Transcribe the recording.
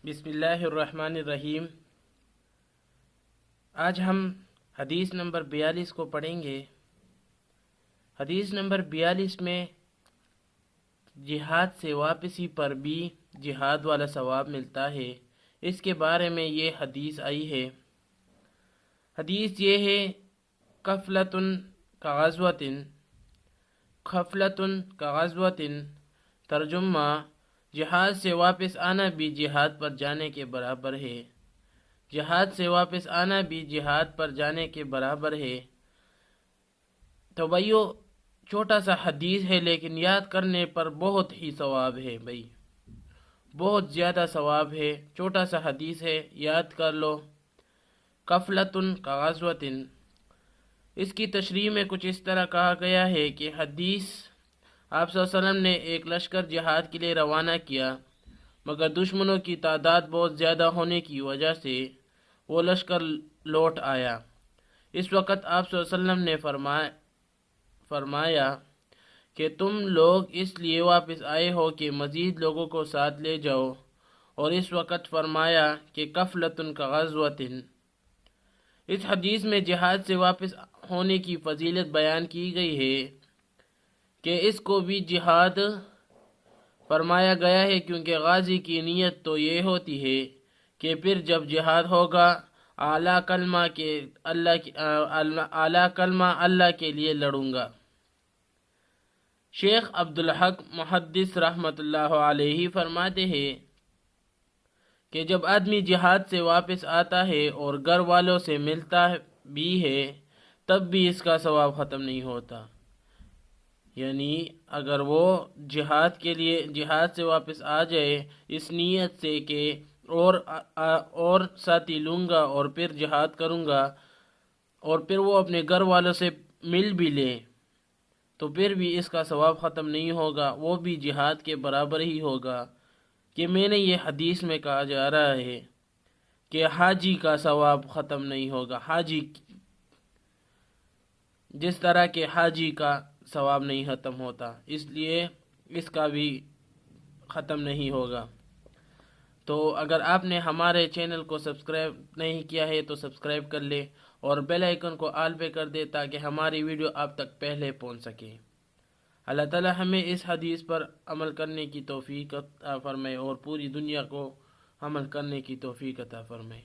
بسم اللہ الرحمن الرحیم۔ آج ہم حدیث نمبر 42 کو پڑھیں گے۔ حدیث نمبر 42 میں جہاد سے واپسی پر بھی جہاد والا ثواب ملتا ہے، اس کے بارے میں یہ حدیث آئی ہے۔ حدیث یہ ہے، قفلۃ کغزوۃ، قفلۃ کغزوۃ، ترجمہ جہاد سے واپس آنا بھی جہاد پر جانے کے برابر ہے۔ جہاد سے واپس آنا بھی جہاد پر جانے کے برابر ہے۔ تو بھائیو، چھوٹا سا حدیث ہے لیکن یاد کرنے پر بہت ہی ثواب ہے بھائی، بہت زیادہ ثواب ہے۔ چھوٹا سا حدیث ہے، یاد کر لو۔ قفلۃ کغزوۃ، اس کی تشریح میں کچھ اس طرح کہا گیا ہے کہ حدیث آپ صلی اللہ علیہ وسلم نے ایک لشکر جہاد کے لیے روانہ کیا، مگر دشمنوں کی تعداد بہت زیادہ ہونے کی وجہ سے وہ لشکر لوٹ آیا۔ اس وقت آپ صلی اللہ علیہ وسلم نے فرمایا کہ تم لوگ اس لیے واپس آئے ہو کہ مزید لوگوں کو ساتھ لے جاؤ، اور اس وقت فرمایا کہ قفلۃ کغزوۃ۔ اس حدیث میں جہاد سے واپس ہونے کی فضیلت بیان کی گئی ہے کہ اس کو بھی جہاد فرمایا گیا ہے، کیونکہ غازی کی نیت تو یہ ہوتی ہے کہ پھر جب جہاد ہوگا اعلیٰ کلمہ اللہ کے لیے لڑوں گا۔ شیخ عبدالحق محدث رحمۃ اللہ علیہ فرماتے ہیں کہ جب آدمی جہاد سے واپس آتا ہے اور گھر والوں سے ملتا بھی ہے، تب بھی اس کا ثواب ختم نہیں ہوتا۔ یعنی اگر وہ جہاد سے واپس آ جائے اس نیت سے کہ اور ساتھی لوں گا اور پھر جہاد کروں گا، اور پھر وہ اپنے گھر والوں سے مل بھی لے، تو پھر بھی اس کا ثواب ختم نہیں ہوگا، وہ بھی جہاد کے برابر ہی ہوگا۔ کہ میں نے یہ حدیث میں کہا جا رہا ہے کہ حاجی کا ثواب ختم نہیں ہوگا، حاجی جس طرح کہ حاجی کا ثواب نہیں ختم ہوتا، اس لیے اس کا بھی ختم نہیں ہوگا۔ تو اگر آپ نے ہمارے چینل کو سبسکرائب نہیں کیا ہے تو سبسکرائب کر لے، اور بیل آئیکن کو آل پہ کر دے تاکہ ہماری ویڈیو آپ تک پہلے پہنچ سکے۔ اللہ تعالی ہمیں اس حدیث پر عمل کرنے کی توفیق عطا فرمائے اور پوری دنیا کو عمل کرنے کی توفیق عطا فرمائے۔